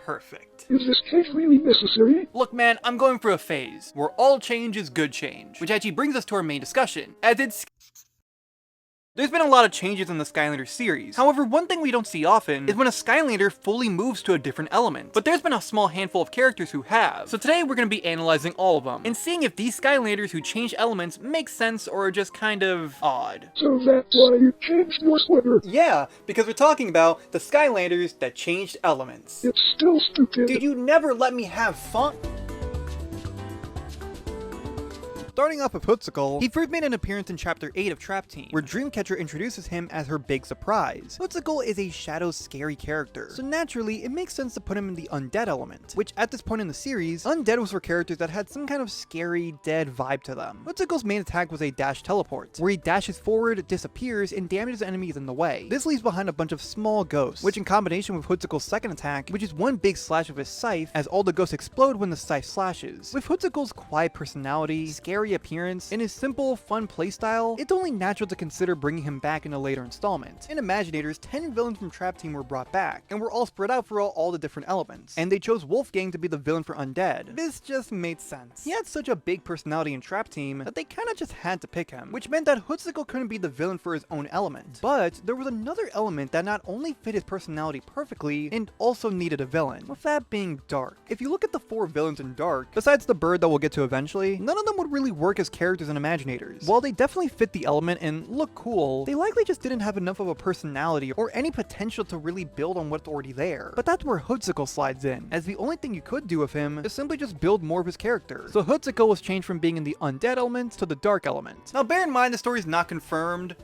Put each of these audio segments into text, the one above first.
Perfect. Is this change really necessary? Look man, I'm going through a phase where all change is good change, which actually brings us to our main discussion, as there's been a lot of changes in the Skylanders series. However, one thing we don't see often is when a Skylander fully moves to a different element. But there's been a small handful of characters who have. So today we're going to be analyzing all of them, and seeing if these Skylanders who change elements make sense or are just kind of odd. So that's why you changed your sweater. Yeah, because we're talking about the Skylanders that changed elements. It's still stupid. Dude, you never let me have fun. Starting off with Hood Sickle, he first made an appearance in Chapter 8 of Trap Team, where Dreamcatcher introduces him as her big surprise. Hood Sickle is a shadow scary character, so naturally it makes sense to put him in the undead element, which at this point in the series, undead was for characters that had some kind of scary, dead vibe to them. Hood Sickle's main attack was a dash teleport, where he dashes forward, disappears, and damages enemies in the way. This leaves behind a bunch of small ghosts, which in combination with Hood Sickle's second attack, which is one big slash of his scythe, as all the ghosts explode when the scythe slashes. With Hood Sickle's quiet personality, scary appearance, and his simple, fun playstyle, it's only natural to consider bringing him back in a later installment. In Imaginators, 10 villains from Trap Team were brought back, and were all spread out for all the different elements, and they chose Wolfgang to be the villain for Undead. This just made sense. He had such a big personality in Trap Team that they kinda just had to pick him, which meant that Hood Sickle couldn't be the villain for his own element. But there was another element that not only fit his personality perfectly, and also needed a villain, with that being Dark. If you look at the 4 villains in Dark, besides the bird that we'll get to eventually, none of them would really work as characters in Imaginators. While they definitely fit the element and look cool, they likely just didn't have enough of a personality or any potential to really build on what's already there. But that's where Hood Sickle slides in, as the only thing you could do with him is simply just build more of his character. So Hood Sickle was changed from being in the undead element to the dark element. Now bear in mind the story's not confirmed,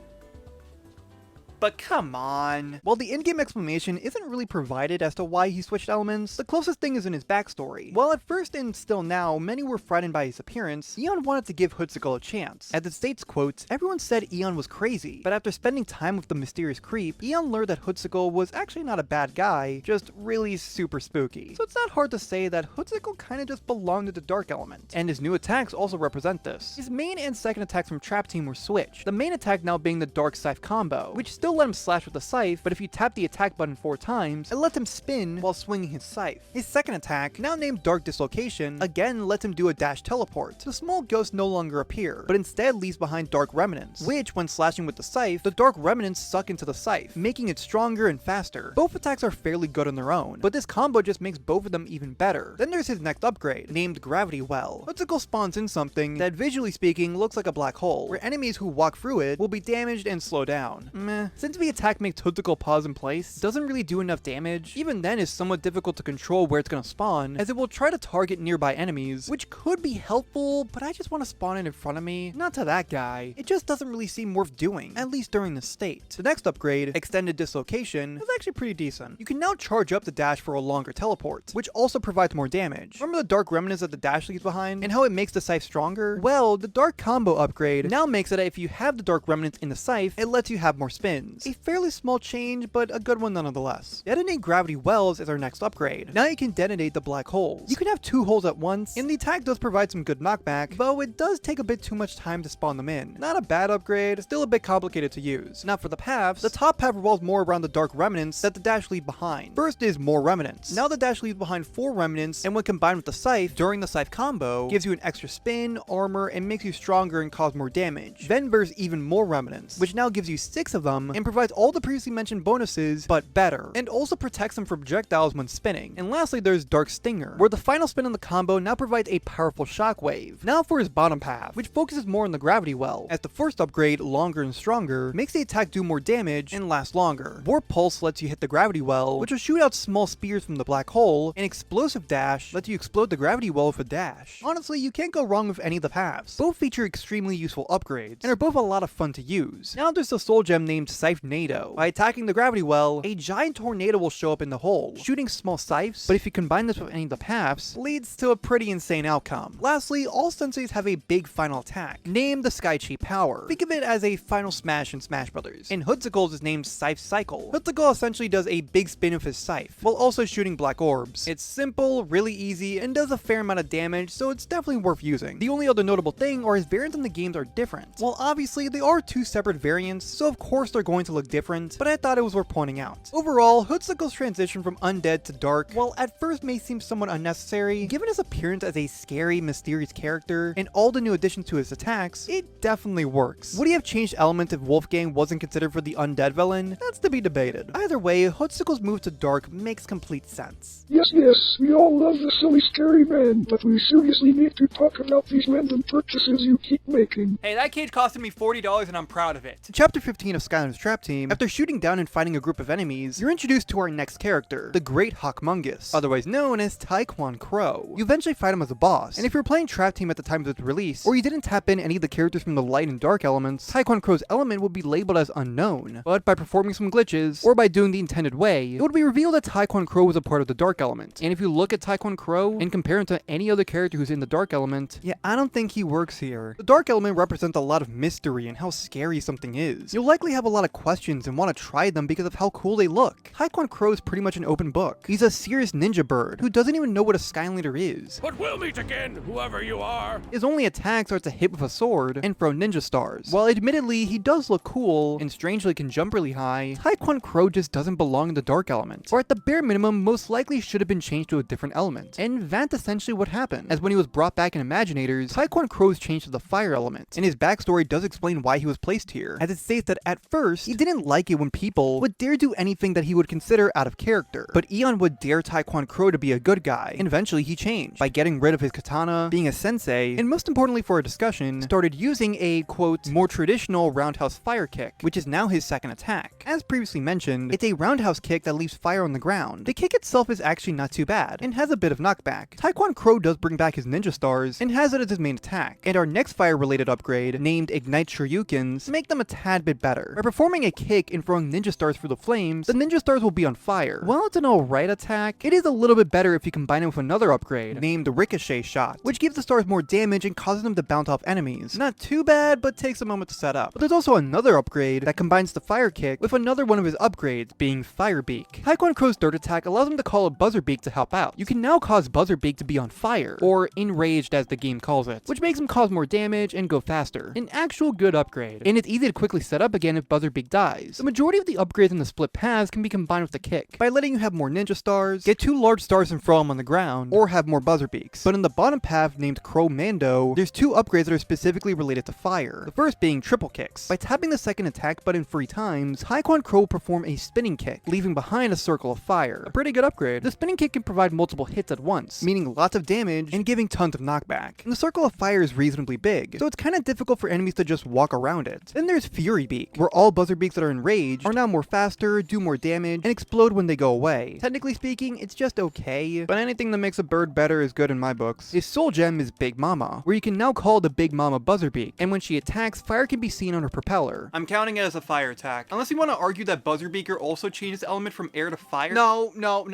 but come on. While the in-game explanation isn't really provided as to why he switched elements, the closest thing is in his backstory. While at first and still now, many were frightened by his appearance, Eon wanted to give Hood Sickle a chance. As it states, quote, "Everyone said Eon was crazy, but after spending time with the mysterious creep, Eon learned that Hood Sickle was actually not a bad guy, just really super spooky." So it's not hard to say that Hood Sickle kinda just belonged to the dark element, and his new attacks also represent this. His main and second attacks from Trap Team were switched, the main attack now being the Dark Scythe combo, which still let him slash with the scythe, but if you tap the attack button 4 times, it lets him spin while swinging his scythe. His second attack, now named Dark Dislocation, again lets him do a dash teleport. The small ghosts no longer appear, but instead leaves behind Dark Remnants, which when slashing with the scythe, the Dark Remnants suck into the scythe, making it stronger and faster. Both attacks are fairly good on their own, but this combo just makes both of them even better. Then there's his next upgrade, named Gravity Well. Hood Sickle spawns in something that, visually speaking, looks like a black hole, where enemies who walk through it will be damaged and slow down. Meh. Since the attack makes Hood Sickle pause in place, doesn't really do enough damage, even then is somewhat difficult to control where it's gonna spawn, as it will try to target nearby enemies, which could be helpful, but I just want to spawn it in front of me. Not to that guy. It just doesn't really seem worth doing, at least during this state. The next upgrade, Extended Dislocation, is actually pretty decent. You can now charge up the dash for a longer teleport, which also provides more damage. Remember the Dark Remnants that the dash leaves behind, and how it makes the scythe stronger? Well, the Dark Combo upgrade now makes it that if you have the Dark Remnants in the scythe, it lets you have more spins. A fairly small change, but a good one nonetheless. Detonate Gravity Wells is our next upgrade. Now you can detonate the black holes. You can have 2 holes at once, and the attack does provide some good knockback, though it does take a bit too much time to spawn them in. Not a bad upgrade, still a bit complicated to use. Now for the paths, the top path revolves more around the Dark Remnants that the dash leave behind. First is more Remnants. Now the dash leaves behind 4 Remnants, and when combined with the scythe, during the scythe combo, gives you an extra spin, armor, and makes you stronger and cause more damage. Then there's even more Remnants, which now gives you 6 of them, and provides all the previously mentioned bonuses, but better, and also protects them from projectiles when spinning. And lastly, there's Dark Stinger, where the final spin on the combo now provides a powerful shockwave. Now for his bottom path, which focuses more on the Gravity Well, as the first upgrade, Longer and Stronger, makes the attack do more damage and last longer. Warp Pulse lets you hit the Gravity Well, which will shoot out small spears from the black hole, and Explosive Dash lets you explode the Gravity Well with a dash. Honestly, you can't go wrong with any of the paths. Both feature extremely useful upgrades, and are both a lot of fun to use. Now there's the soul gem named Scythe-nado. By attacking the Gravity Well, a giant tornado will show up in the hole, shooting small scythes, but if you combine this with any of the paths, leads to a pretty insane outcome. Lastly, all senseis have a big final attack, named the Sky Chi Power. Think of it as a final smash in Smash Brothers. And Hood Sickle's is named Scythe Cycle. Hood Sickle essentially does a big spin with his scythe, while also shooting black orbs. It's simple, really easy, and does a fair amount of damage, so it's definitely worth using. The only other notable thing are his variants in the games are different. While obviously they are 2 separate variants, so of course they're going going to look different, but I thought it was worth pointing out. Overall, Hood Sickle's transition from undead to dark, while at first may seem somewhat unnecessary, given his appearance as a scary, mysterious character and all the new additions to his attacks, it definitely works. Would he have changed elements if Wolfgang wasn't considered for the undead villain? That's to be debated. Either way, Hood Sickle's move to dark makes complete sense. Yes, we all love the silly, scary man, but we seriously need to talk about these random purchases you keep making. Hey, that cage costed me $40 and I'm proud of it. In Chapter 15 of Skylanders Trap Team, after shooting down and fighting a group of enemies, you're introduced to our next character, the Great Hawkmungus, otherwise known as Tae Kwon Crow. You eventually fight him as a boss, and if you're playing Trap Team at the time of its release, or you didn't tap in any of the characters from the light and dark elements, Tae Kwon Crow's element would be labeled as unknown, but by performing some glitches, or by doing the intended way, it would be revealed that Tae Kwon Crow was a part of the dark element. And if you look at Tae Kwon Crow and compare him to any other character who's in the dark element, yeah, I don't think he works here. The dark element represents a lot of mystery and how scary something is. You'll likely have a lot of questions and want to try them because of how cool they look. Tae Kwon Crow is pretty much an open book. He's a serious ninja bird who doesn't even know what a Skylander is. But we'll meet again, whoever you are. His only attacks are to hit with a sword and throw ninja stars. While admittedly he does look cool and strangely can jump really high, Tae Kwon Crow just doesn't belong in the dark element, or at the bare minimum most likely should have been changed to a different element. And that's essentially what happened, as when he was brought back in Imaginators, Tae Kwon Crow is changed to the fire element, and his backstory does explain why he was placed here, as it states that at first he didn't like it when people would dare do anything that he would consider out of character, but Eon would dare Tae Kwon Crow to be a good guy, and eventually he changed by getting rid of his katana, being a sensei, and most importantly for a discussion, started using a, quote, more traditional roundhouse fire kick, which is now his second attack. As previously mentioned, it's a roundhouse kick that leaves fire on the ground. The kick itself is actually not too bad, and has a bit of knockback. Tae Kwon Crow does bring back his ninja stars, and has it as his main attack, and our next fire-related upgrade, named Ignite Shoryukens, make them a tad bit better. By performing a kick and throwing ninja stars through the flames, the ninja stars will be on fire. While it's an alright attack, it is a little bit better if you combine it with another upgrade, named Ricochet Shot, which gives the stars more damage and causes them to bounce off enemies. Not too bad, but takes a moment to set up. But there's also another upgrade that combines the fire kick with another one of his upgrades, being Fire Beak. Tae Kwon Crow's third attack allows him to call a Buzzer Beak to help out. You can now cause Buzzer Beak to be on fire, or enraged as the game calls it, which makes him cause more damage and go faster. An actual good upgrade, and it's easy to quickly set up again if Buzzer Beak dies. The majority of the upgrades in the split paths can be combined with the kick, by letting you have more ninja stars, get 2 large stars and throw them on the ground, or have more Buzzer Beaks. But in the bottom path named Crow Mando, there's 2 upgrades that are specifically related to fire. The first being triple kicks. By tapping the second attack button 3 times, Tae Kwon Crow will perform a spinning kick, leaving behind a circle of fire. A pretty good upgrade. The spinning kick can provide multiple hits at once, meaning lots of damage and giving tons of knockback. And the circle of fire is reasonably big, so it's kinda difficult for enemies to just walk around it. Then there's Fury Beak, where all Buzzer Beaks that are enraged are now more faster, do more damage, and explode when they go away. Technically speaking, it's just okay, but anything that makes a bird better is good in my books. His soul gem is Big Mama, where you can now call the Big Mama Buzzer Beak, and when she attacks, fire can be seen on her propeller. I'm counting it as a fire attack. Unless you want to argue that Buzzer Beaker also changes element from air to fire. No,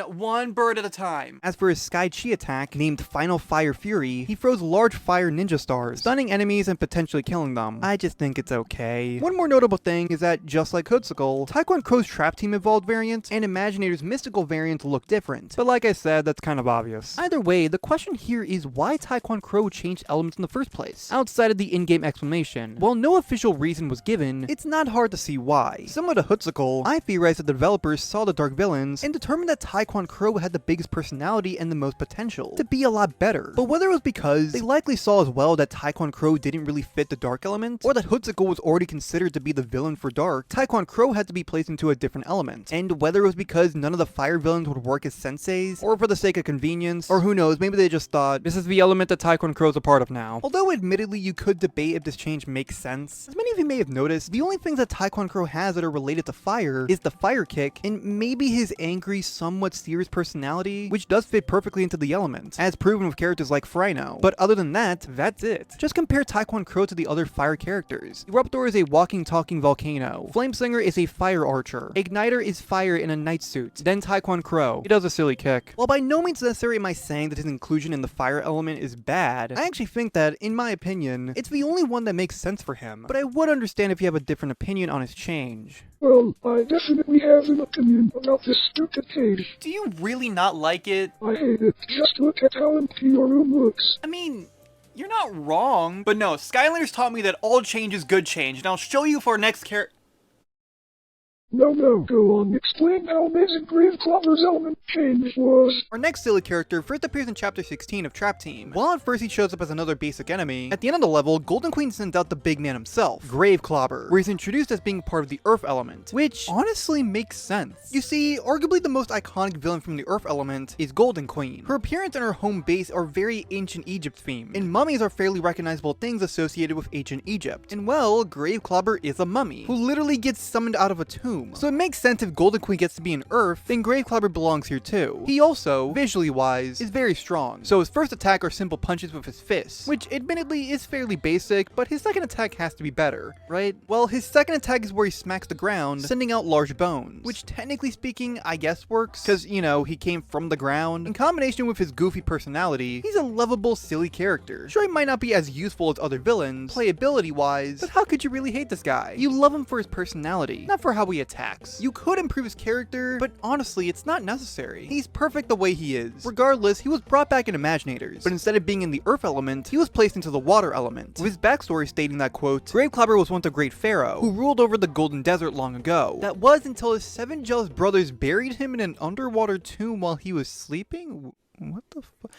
one bird at a time. As for his Sky Chi attack, named Final Fire Fury, he throws large fire ninja stars, stunning enemies and potentially killing them. I just think it's okay. One more notable thing is that, just like Hood Sickle, Tae Kwon Crow's Trap Team Evolved variant and Imaginators Mystical variant look different, but like I said, that's kind of obvious. Either way, the question here is why Tae Kwon Crow changed elements in the first place, outside of the in-game explanation. While no official reason was given, it's not hard to see why. Similar to Hood Sickle, I theorize that the developers saw the dark villains and determined that Tae Kwon Crow had the biggest personality and the most potential to be a lot better. But whether it was because they likely saw as well that Tae Kwon Crow didn't really fit the dark element, or that Hood Sickle was already considered to be the villain for dark, Tae Kwon Crow had to be placed into a different element. And whether it was because none of the fire villains would work as senseis, or for the sake of convenience, or who knows, maybe they just thought, this is the element that Tae Kwon Crow's a part of now. Although admittedly you could debate if this change makes sense, as many of you may have noticed, the only things that Tae Kwon Crow has that are related to fire is the fire kick, and maybe his angry, somewhat serious personality, which does fit perfectly into the element, as proven with characters like Frino. But other than that, that's it. Just compare Tae Kwon Crow to the other fire characters. Eruptor is a walking, talking volcano. Flameslinger is a fire archer. Igniter is fire in a night suit. Then Tae Kwon Crow. He does a silly kick. While by no means necessary am I saying that his inclusion in the fire element is bad, I actually think that, in my opinion, it's the only one that makes sense for him. But I would understand if you have a different opinion on his change. Well, I definitely have an opinion about this stupid cage. Do you really not like it? I hate it. Just look at how empty your room looks. I mean, you're not wrong. But no, Skylanders taught me that all change is good change, and I'll show you for our next character. No, go on. Explain how amazing Grave Clobber's element change was. Our next silly character first appears in Chapter 16 of Trap Team. While at first he shows up as another basic enemy, at the end of the level, Golden Queen sends out the big man himself, Grave Clobber, where he's introduced as being part of the Earth element, which honestly makes sense. You see, arguably the most iconic villain from the Earth element is Golden Queen. Her appearance and her home base are very ancient Egypt themed, and mummies are fairly recognizable things associated with ancient Egypt. And well, Grave Clobber is a mummy, who literally gets summoned out of a tomb. So it makes sense if Golden Queen gets to be in Earth, then Grave Clobber belongs here too. He also, visually wise, is very strong. So his first attack are simple punches with his fists, which admittedly is fairly basic, but his second attack has to be better, right? Well, his second attack is where he smacks the ground, sending out large bones, which technically speaking, I guess works, cause you know, he came from the ground. In combination with his goofy personality, he's a lovable, silly character. Sure, he might not be as useful as other villains, playability wise, but how could you really hate this guy? You love him for his personality, not for how he attacks. You could improve his character, but honestly, it's not necessary. He's perfect the way he is. Regardless, he was brought back in Imaginators, but instead of being in the Earth element, he was placed into the Water element, with his backstory stating that, quote, Grave Clobber was once a great pharaoh, who ruled over the Golden Desert long ago. That was until his 7 jealous brothers buried him in an underwater tomb while he was sleeping? What the fuck?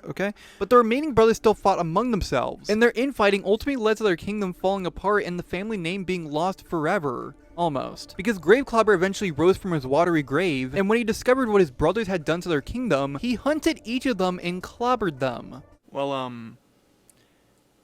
Okay, but the remaining brothers still fought among themselves, and their infighting ultimately led to their kingdom falling apart and the family name being lost forever. Almost. Because Grave Clobber eventually rose from his watery grave, and when he discovered what his brothers had done to their kingdom, he hunted each of them and clobbered them. Well,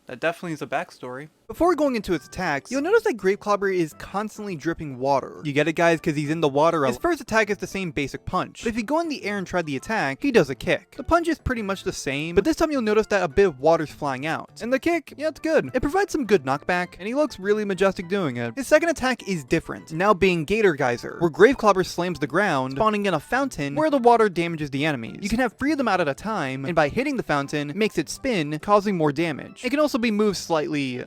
that definitely is a backstory. Before going into its attacks, you'll notice that Grave Clobber is constantly dripping water. You get it, guys? Because he's in the water. His first attack is the same basic punch, but if you go in the air and try the attack, he does a kick. The punch is pretty much the same, but this time you'll notice that a bit of water's flying out. And the kick, yeah, it's good. It provides some good knockback, and he looks really majestic doing it. His second attack is different, now being Gator Geyser, where Grave Clobber slams the ground, spawning in a fountain where the water damages the enemies. You can have 3 of them out at a time, and by hitting the fountain, it makes it spin, causing more damage. It can also be moved slightly,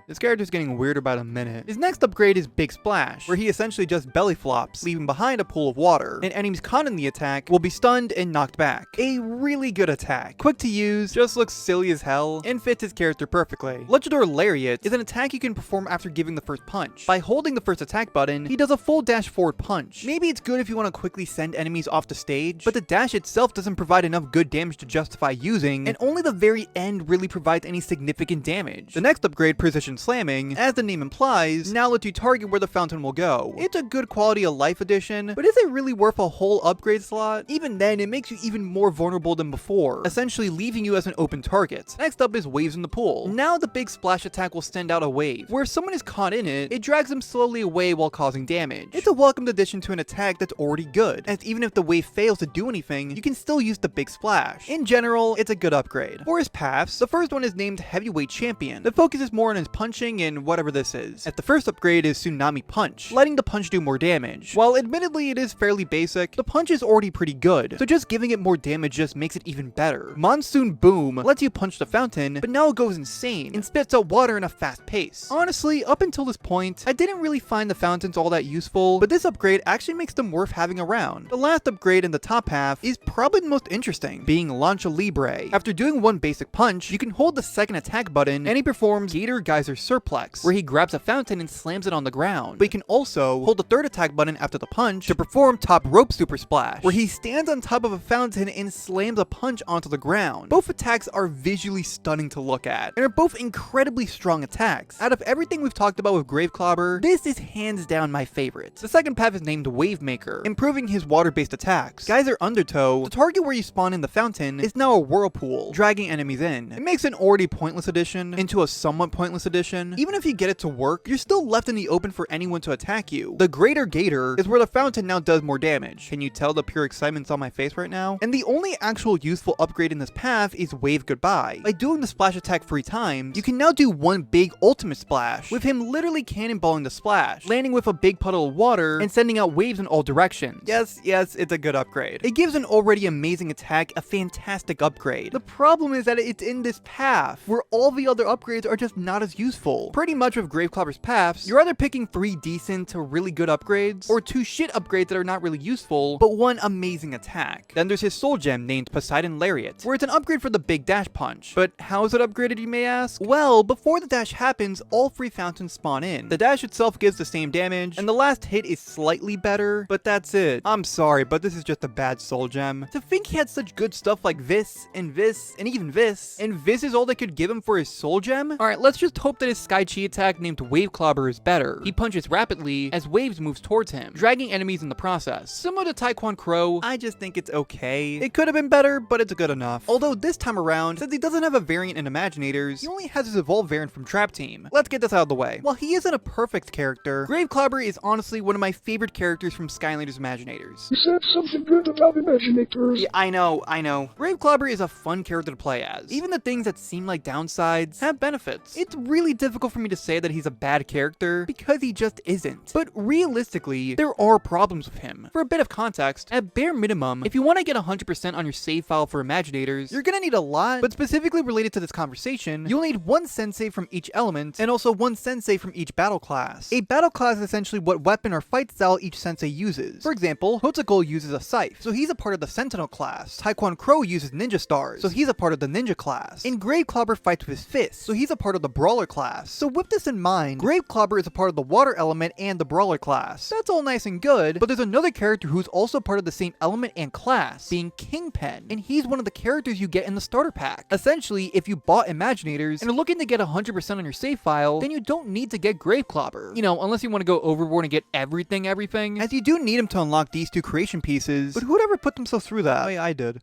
this character's getting weirder by the minute. His next upgrade is Big Splash, where he essentially just belly flops, leaving behind a pool of water, and enemies caught in the attack will be stunned and knocked back. A really good attack. Quick to use, just looks silly as hell, and fits his character perfectly. Luchador Lariat is an attack you can perform after giving the first punch. By holding the first attack button, he does a full dash forward punch. Maybe it's good if you want to quickly send enemies off the stage, but the dash itself doesn't provide enough good damage to justify using, and only the very end really provides any significant damage. The next upgrade, Precision Slamming, as the name implies, now lets you target where the fountain will go. It's a good quality of life addition, but is it really worth a whole upgrade slot? Even then, it makes you even more vulnerable than before, essentially leaving you as an open target. Next up is Waves in the Pool. Now the Big Splash attack will send out a wave, where if someone is caught in it, it drags them slowly away while causing damage. It's a welcomed addition to an attack that's already good, as even if the wave fails to do anything, you can still use the Big Splash. In general, it's a good upgrade. For his paths, the first one is named Heavyweight Champion, that focuses more on his punching and whatever this is. At the first upgrade is Tsunami Punch, letting the punch do more damage. While admittedly it is fairly basic, the punch is already pretty good, so just giving it more damage just makes it even better. Monsoon Boom lets you punch the fountain, but now it goes insane and spits out water in a fast pace. Honestly, up until this point, I didn't really find the fountains all that useful, but this upgrade actually makes them worth having around. The last upgrade in the top half is probably the most interesting, being Lancha Libre. After doing one basic punch, you can hold the second attack button and he performs Gator Geyser Surplex, where he grabs a fountain and slams it on the ground. But he can also hold the third attack button after the punch to perform Top Rope Super Splash, where he stands on top of a fountain and slams a punch onto the ground. Both attacks are visually stunning to look at, and are both incredibly strong attacks. Out of everything we've talked about with Grave Clobber, this is hands down my favorite. The second path is named Wave Maker, improving his water-based attacks. Geyser Undertow, the target where you spawn in the fountain, is now a whirlpool, dragging enemies in. It makes an already pointless addition into a somewhat pointless addition. Even if you get it to work, you're still left in the open for anyone to attack you. The Greater Gator is where the fountain now does more damage. Can you tell the pure excitement's on my face right now? And the only actual useful upgrade in this path is Wave Goodbye. By doing the splash attack 3 times, you can now do one big ultimate splash, with him literally cannonballing the splash, landing with a big puddle of water and sending out waves in all directions. Yes, it's a good upgrade. It gives an already amazing attack a fantastic upgrade. The problem is that it's in this path, where all the other upgrades are just not as useful. useful. Pretty much with Grave Clobber's paths, you're either picking 3 decent to really good upgrades, or 2 shit upgrades that are not really useful, but 1 amazing attack. Then there's his soul gem named Poseidon Lariat, where it's an upgrade for the big dash punch. But how is it upgraded, you may ask? Well, before the dash happens, all 3 fountains spawn in. The dash itself gives the same damage, and the last hit is slightly better, but that's it. I'm sorry, but this is just a bad soul gem. To think he had such good stuff like this, and even this, and this is all they could give him for his soul gem? Alright, let's just hope that his Sky Chi attack named Wave Clobber is better. He punches rapidly as waves moves towards him, dragging enemies in the process. Similar to Tae Kwon Crow, I just think it's okay. It could have been better, but it's good enough. Although this time around, since he doesn't have a variant in Imaginators, he only has his evolved variant from Trap Team. Let's get this out of the way. While he isn't a perfect character, Grave Clobber is honestly one of my favorite characters from Skylanders Imaginators. You said something good about Imaginators. Yeah, I know. Grave Clobber is a fun character to play as. Even the things that seem like downsides have benefits. It's really difficult for me to say that he's a bad character, because he just isn't. But realistically, there are problems with him. For a bit of context, at bare minimum, if you want to get 100% on your save file for Imaginators, you're gonna need a lot, but specifically related to this conversation, you'll need 1 sensei from each element, and also 1 sensei from each battle class. A battle class is essentially what weapon or fight style each sensei uses. For example, Hood Sickle uses a scythe, so he's a part of the Sentinel class. Tae Kwon Crow uses ninja stars, so he's a part of the ninja class. And Grave Clobber fights with his fists, so he's a part of the brawler class. So with this in mind, Grave Clobber is a part of the water element and the brawler class. That's all nice and good, but there's another character who's also part of the same element and class, being Kingpin, and he's one of the characters you get in the starter pack. Essentially, if you bought Imaginators and are looking to get 100% on your save file, then you don't need to get Grave Clobber. You know, unless you want to go overboard and get everything, as you do need him to unlock these 2 creation pieces, but who'd ever put themselves through that? Oh yeah, I did.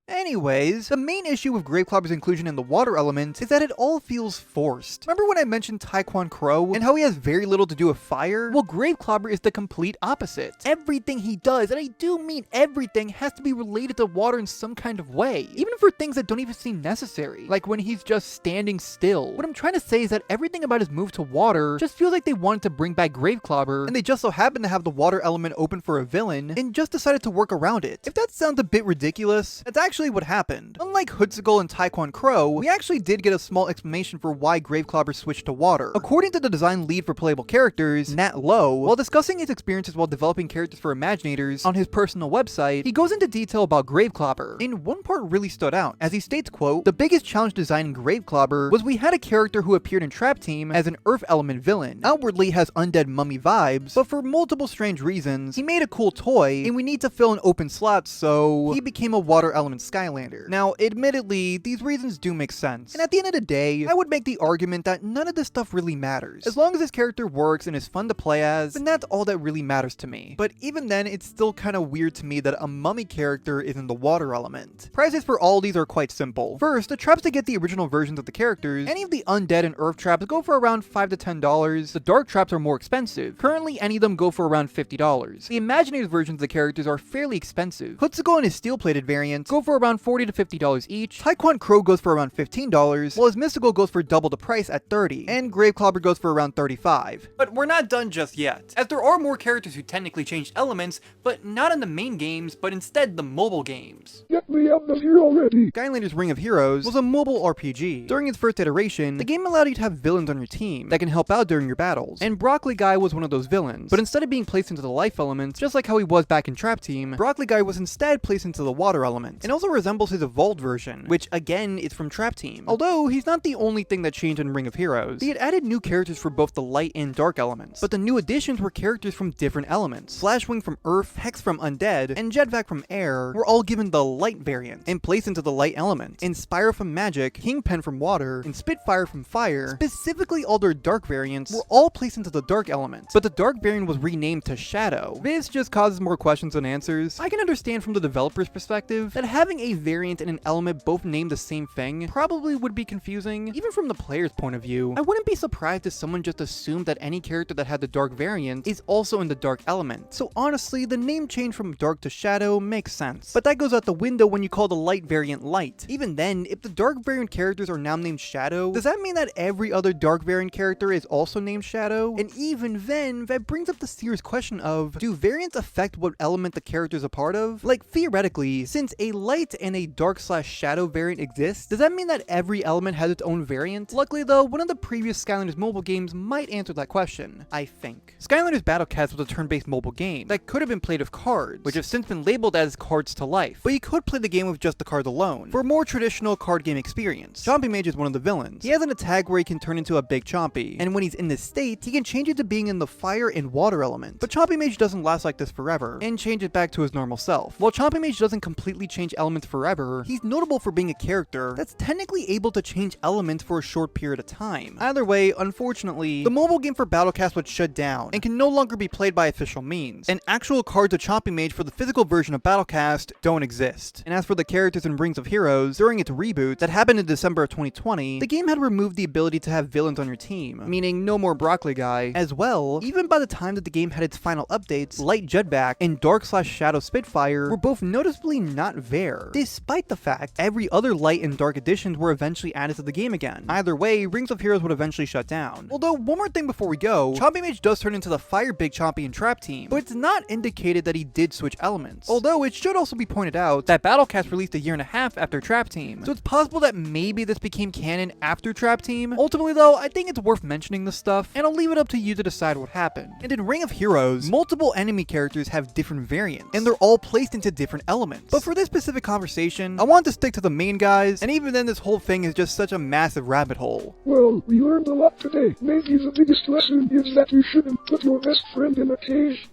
Anyways, the main issue with Grave Clobber's inclusion in the water element is that it all feels forced. Remember when I mentioned Tae Kwon Crow and how he has very little to do with fire? Well, Grave Clobber is the complete opposite. Everything he does, and I do mean everything, has to be related to water in some kind of way, even for things that don't even seem necessary, like when he's just standing still. What I'm trying to say is that everything about his move to water just feels like they wanted to bring back Grave Clobber, and they just so happened to have the water element open for a villain, and just decided to work around it. If that sounds a bit ridiculous, that's actually what happened. Unlike Hood Sickle and Tae Kwon Crow, we actually did get a small explanation for why Grave Clobber switched to water. According to the design lead for playable characters, Nat Lowe, while discussing his experiences while developing characters for Imaginators on his personal website, he goes into detail about Grave Clobber, and one part really stood out, as he states, quote, "The biggest challenge designing Grave Clobber was we had a character who appeared in Trap Team as an Earth element villain, outwardly has undead mummy vibes, but for multiple strange reasons, he made a cool toy, and we need to fill an open slot, so he became a water element Skylander. Now, admittedly, these reasons do make sense, and at the end of the day, I would make the argument that none of this stuff really matters. As long as this character works and is fun to play as, then that's all that really matters to me. But even then, it's still kind of weird to me that a mummy character is in the water element. Prices for all these are quite simple. First, the traps to get the original versions of the characters, any of the undead and earth traps go for around $5 to $10. The dark traps are more expensive. Currently, any of them go for around $50. The Imaginators versions of the characters are fairly expensive. Hood Sickle and his steel-plated variants go for around $40 to $50 each. Tae Kwon Crow goes for around $15, while his Mystical goes for double the price at $30, and Grave Clobber goes for around $35. But we're not done just yet, as there are more characters who technically changed elements, but not in the main games, but instead the mobile games. Get me out of here already. Skylanders Ring of Heroes was a mobile RPG. During its first iteration, the game allowed you to have villains on your team that can help out during your battles, and Broccoli Guy was one of those villains, but instead of being placed into the life element, just like how he was back in Trap Team, Broccoli Guy was instead placed into the water element, and also resembles his evolved version, which again is from Trap Team. Although he's not the only thing that changed in Ring of Heroes. They had added new characters for both the light and dark elements, but the new additions were characters from different elements. Flashwing from Earth, Hex from Undead, and Jetvac from Air were all given the light variant and placed into the light element, and Spyro from Magic, Kingpin from Water, and Spitfire from Fire, specifically all their dark variants, were all placed into the dark element, but the dark variant was renamed to Shadow. This just causes more questions than answers. I can understand from the developer's perspective that having a variant and an element both named the same thing probably would be confusing. Even from the player's point of view, I wouldn't be surprised if someone just assumed that any character that had the dark variant is also in the dark element. So honestly, the name change from dark to Shadow makes sense, but that goes out the window when you call the light variant light. Even then, if the dark variant characters are now named Shadow, does that mean that every other dark variant character is also named Shadow? And even then, that brings up the serious question of, do variants affect what element the character is a part of? Like, theoretically, since a light and a dark/shadow variant exists, does that mean that every element has its own variant? Luckily though, one of the previous Skylanders mobile games might answer that question, I think. Skylanders Battlecast was a turn-based mobile game that could have been played with cards, which have since been labeled as Cards to Life, but you could play the game with just the cards alone, for a more traditional card game experience. Chompy Mage is one of the villains. He has an attack where he can turn into a big Chompy, and when he's in this state, he can change it to being in the fire and water element. But Chompy Mage doesn't last like this forever, and change it back to his normal self. While Chompy Mage doesn't completely change elements forever, he's notable for being a character that's technically able to change elements for a short period of time. Either way, unfortunately, the mobile game for Battlecast was shut down, and can no longer be played by official means, and actual cards of Chompy Mage for the physical version of Battlecast don't exist. And as for the characters in Rings of Heroes, during its reboot that happened in December of 2020, the game had removed the ability to have villains on your team, meaning no more Broccoli Guy. As well, even by the time that the game had its final updates, Light Jetback and Dark/Shadow Spitfire were both noticeably not there, despite the fact every other Light and Dark editions were eventually added to the game again. Either way, Rings of Heroes would eventually shut down. Although, one more thing before we go, Chompy Mage does turn into the Fire Big Chompy in Trap Team, but it's not indicated that he did switch elements. Although, it should also be pointed out that Battlecast released a year and a half after Trap Team, so it's possible that maybe this became canon after Trap Team. Ultimately though, I think it's worth mentioning this stuff, and I'll leave it up to you to decide what happened. And in Ring of Heroes, multiple enemy characters have different variants, and they're all placed into different elements. But for this specific conversation, I want to stick to the main guys, and even then this whole thing is just such a massive rabbit hole. Well, we learned a lot today. Maybe the biggest lesson is that you shouldn't put your best friend in a cage.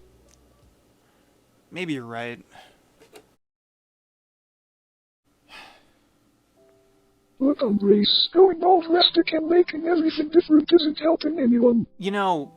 Maybe you're right. Look, Grace, going all drastic and making everything different isn't helping anyone. You know,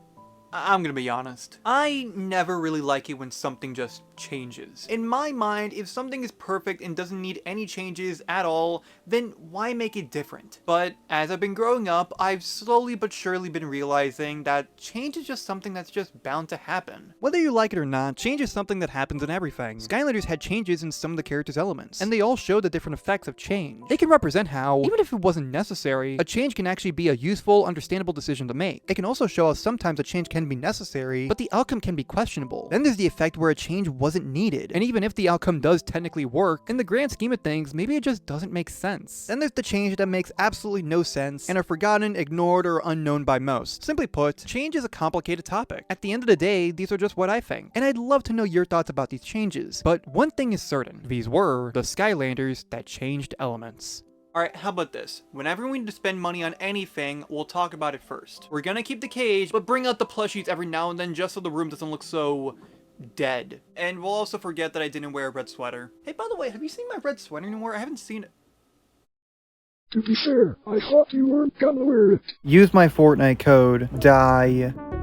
I'm gonna be honest. I never really like it when something just changes. In my mind, if something is perfect and doesn't need any changes at all, then why make it different? But as I've been growing up, I've slowly but surely been realizing that change is just something that's just bound to happen. Whether you like it or not, change is something that happens in everything. Skylanders had changes in some of the characters' elements, and they all show the different effects of change. They can represent how, even if it wasn't necessary, a change can actually be a useful, understandable decision to make. It can also show how sometimes a change can be necessary, but the outcome can be questionable. Then there's the effect where a change wasn't needed, and even if the outcome does technically work, in the grand scheme of things, maybe it just doesn't make sense. Then there's the change that makes absolutely no sense and are forgotten, ignored, or unknown by most. Simply put, change is a complicated topic. At the end of the day, these are just what I think, and I'd love to know your thoughts about these changes. But one thing is certain, these were the Skylanders that changed elements. Alright, how about this? Whenever we need to spend money on anything, we'll talk about it first. We're gonna keep the cage, but bring out the plushies every now and then just so the room doesn't look so dead. And we'll also forget that I didn't wear a red sweater. Hey, by the way, have you seen my red sweater anymore? I haven't seen it. To be fair, I thought you weren't gonna wear it. Use my Fortnite code, DIE.